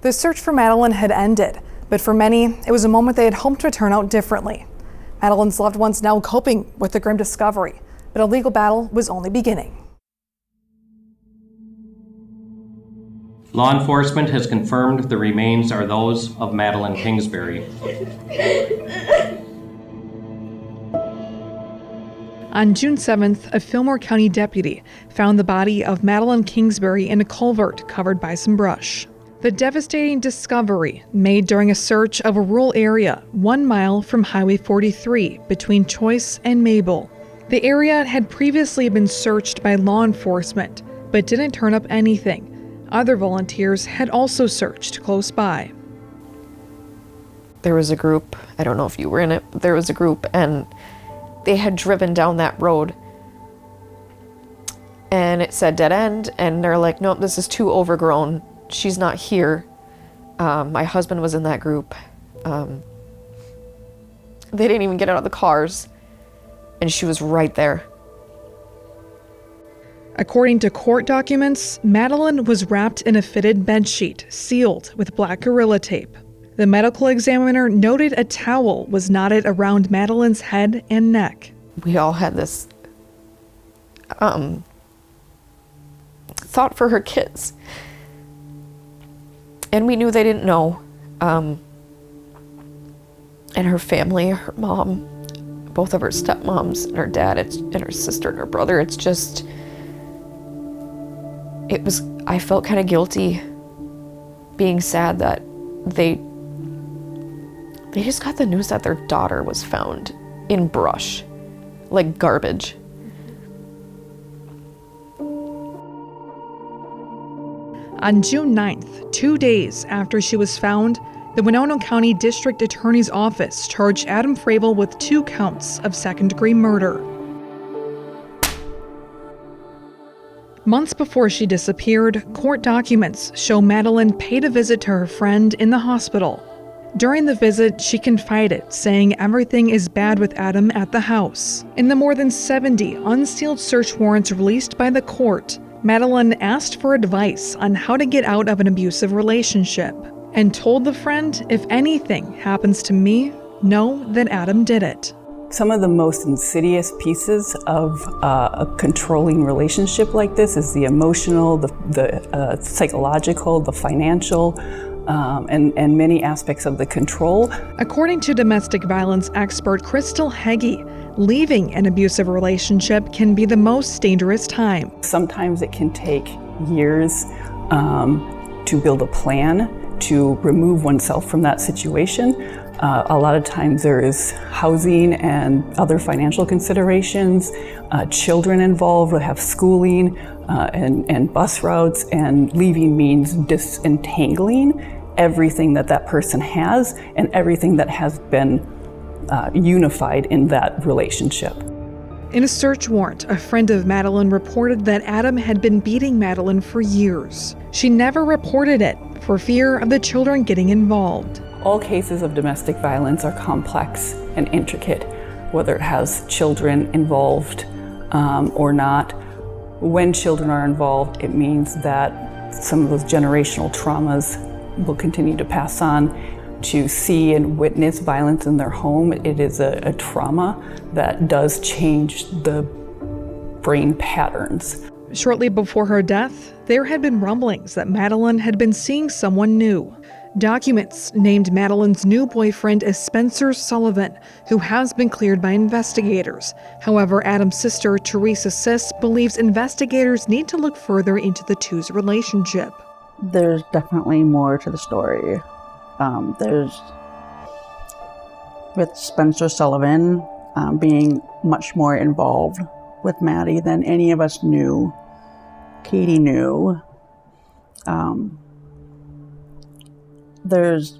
The search for Madeline had ended, but for many, it was a moment they had hoped would turn out differently. Madeline's loved ones now coping with the grim discovery, but a legal battle was only beginning. Law enforcement has confirmed the remains are those of Madeline Kingsbury. On June 7th, a Fillmore County deputy found the body of Madeline Kingsbury in a culvert covered by some brush. The devastating discovery made during a search of a rural area 1 mile from Highway 43 between Choice and Mabel. The area had previously been searched by law enforcement, but didn't turn up anything. Other volunteers had also searched close by. There was a group, I don't know if you were in it, but there was a group and they had driven down that road and it said dead end, and they're like, nope, this is too overgrown. She's not here. My husband was in that group. They didn't even get out of the cars, and she was right there. According to court documents, Madeline was wrapped in a fitted bedsheet, sealed with black Gorilla Tape. The medical examiner noted a towel was knotted around Madeline's head and neck. We all had this thought for her kids. And we knew they didn't know. And her family, her mom, both of her stepmoms, and her dad, and her sister and her brother, I felt kind of guilty being sad that they just got the news that their daughter was found in brush, like garbage. On June 9th, 2 days after she was found, the Winona County District Attorney's Office charged Adam Fravel with 2 counts of second-degree murder. Months before she disappeared, court documents show Madeline paid a visit to her friend in the hospital. During the visit, she confided, saying everything is bad with Adam at the house. In the more than 70 unsealed search warrants released by the court, Madeline asked for advice on how to get out of an abusive relationship and told the friend, if anything happens to me, know that Adam did it. Some of the most insidious pieces of a controlling relationship like this is the emotional, the psychological, the financial, and many aspects of the control. According to domestic violence expert Crystal Heggie, leaving an abusive relationship can be the most dangerous time. Sometimes it can take years to build a plan to remove oneself from that situation. A lot of times there is housing and other financial considerations, children involved, we have schooling and bus routes, and leaving means disentangling everything that person has and everything that has been unified in that relationship. In a search warrant, a friend of Madeline reported that Adam had been beating Madeline for years. She never reported it for fear of the children getting involved. All cases of domestic violence are complex and intricate, whether it has children involved or not. When children are involved, it means that some of those generational traumas will continue to pass on. To see and witness violence in their home, it is a trauma that does change the brain patterns. Shortly before her death, there had been rumblings that Madeline had been seeing someone new. Documents named Madeline's new boyfriend as Spencer Sullivan, who has been cleared by investigators. However, Adam's sister, Teresa Siss, believes investigators need to look further into the two's relationship. There's definitely more to the story. There's, with Spencer Sullivan being much more involved with Maddie than any of us knew. Katie knew. There's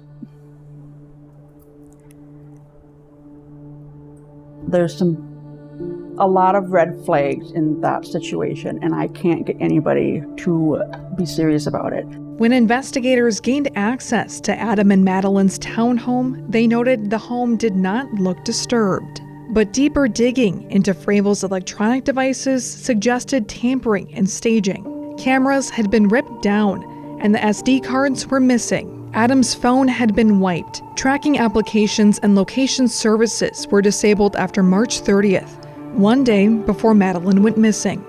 a lot of red flags in that situation, and I can't get anybody to be serious about it. When investigators gained access to Adam and Madeline's townhome, they noted the home did not look disturbed. But deeper digging into Fravel's electronic devices suggested tampering and staging. Cameras had been ripped down, and the SD cards were missing. Adam's phone had been wiped. Tracking applications and location services were disabled after March 30th, one day before Madeline went missing.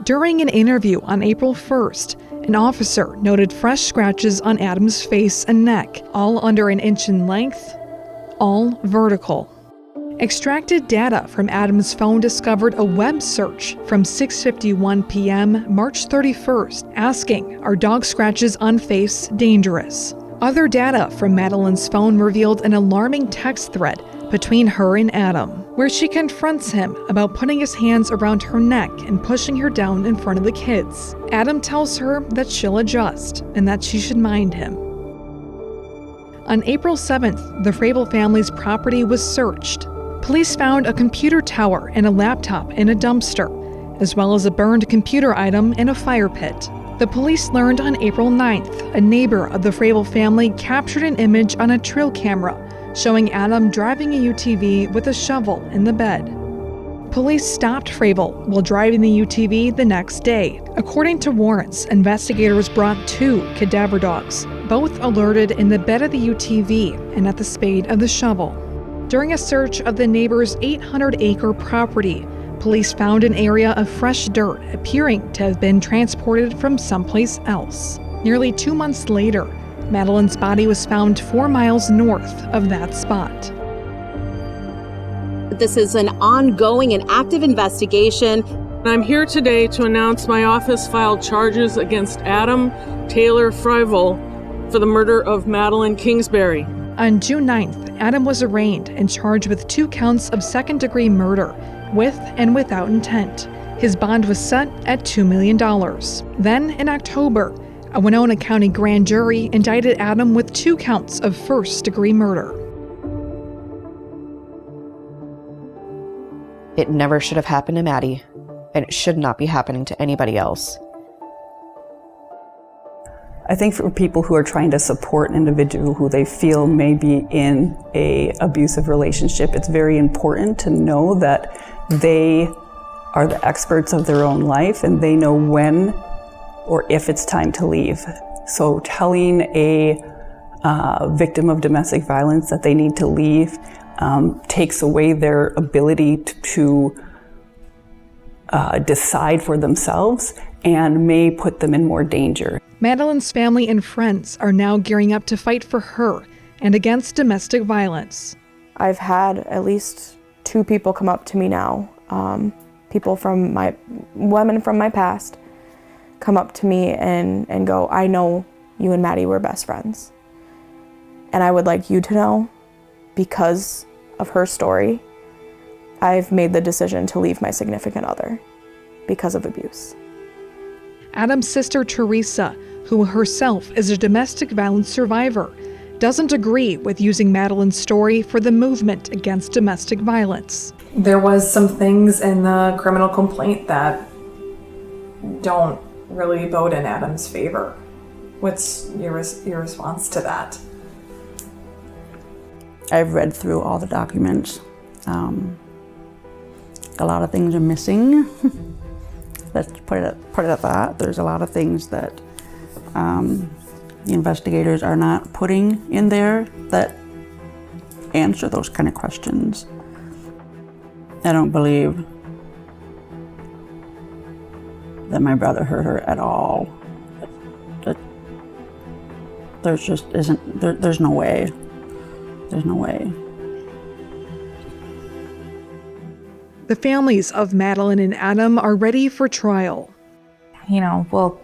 During an interview on April 1st, an officer noted fresh scratches on Adam's face and neck, all under an inch in length, all vertical. Extracted data from Adam's phone discovered a web search from 6:51 p.m. March 31st asking, "Are dog scratches on face dangerous?" Other data from Madeline's phone revealed an alarming text thread between her and Adam, where she confronts him about putting his hands around her neck and pushing her down in front of the kids. Adam tells her that she'll adjust and that she should mind him. On April 7th, the Frable family's property was searched. Police found a computer tower and a laptop in a dumpster, as well as a burned computer item in a fire pit. The police learned on April 9th, a neighbor of the Frable family captured an image on a trail camera showing Adam driving a UTV with a shovel in the bed. Police stopped Frable while driving the UTV the next day. According to warrants, investigators brought 2 cadaver dogs, both alerted in the bed of the UTV and at the spade of the shovel. During a search of the neighbor's 800-acre property, police found an area of fresh dirt appearing to have been transported from someplace else. Nearly 2 months later, Madeline's body was found 4 miles north of that spot. This is an ongoing and active investigation. I'm here today to announce my office filed charges against Adam Taylor Frable for the murder of Madeline Kingsbury. On June 9th, Adam was arraigned and charged with 2 counts of second-degree murder, with and without intent. His bond was set at $2 million. Then, in October, a Winona County grand jury indicted Adam with 2 counts of first-degree murder. It never should have happened to Maddie, and it should not be happening to anybody else. I think for people who are trying to support an individual who they feel may be in an abusive relationship, it's very important to know that they are the experts of their own life and they know when or if it's time to leave. So telling a victim of domestic violence that they need to leave takes away their ability to decide for themselves and may put them in more danger. Madeline's family and friends are now gearing up to fight for her and against domestic violence. I've had at least 2 people come up to me now, women from my past, come up to me and go, "I know you and Maddie were best friends. And I would like you to know, because of her story, I've made the decision to leave my significant other because of abuse." Adam's sister Teresa, who herself is a domestic violence survivor, doesn't agree with using Madeline's story for the movement against domestic violence. There was some things in the criminal complaint that don't really bode in Adam's favor. What's your response to that? I've read through all the documents. A lot of things are missing. Let's put it at that. There's a lot of things that the investigators are not putting in there that answer those kind of questions. I don't believe that my brother hurt her at all. There's just isn't, there's no way. There's no way. The families of Madeline and Adam are ready for trial. We'll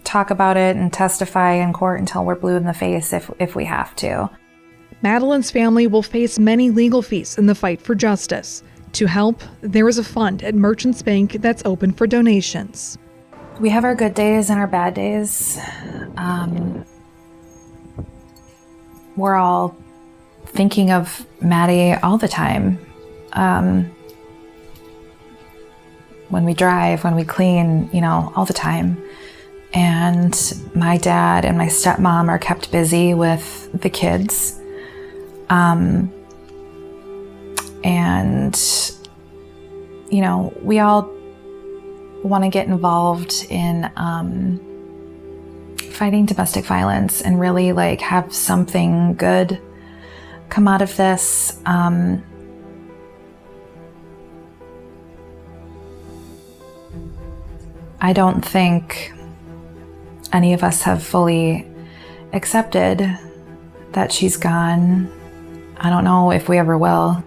talk about it and testify in court until we're blue in the face if we have to. Madeline's family will face many legal fees in the fight for justice. To help, there is a fund at Merchants Bank that's open for donations. We have our good days and our bad days. We're all thinking of Maddie all the time. When we drive, when we clean, all the time. And my dad and my stepmom are kept busy with the kids. We all want to get involved in fighting domestic violence and really like have something good come out of this. I don't think any of us have fully accepted that she's gone. I don't know if we ever will.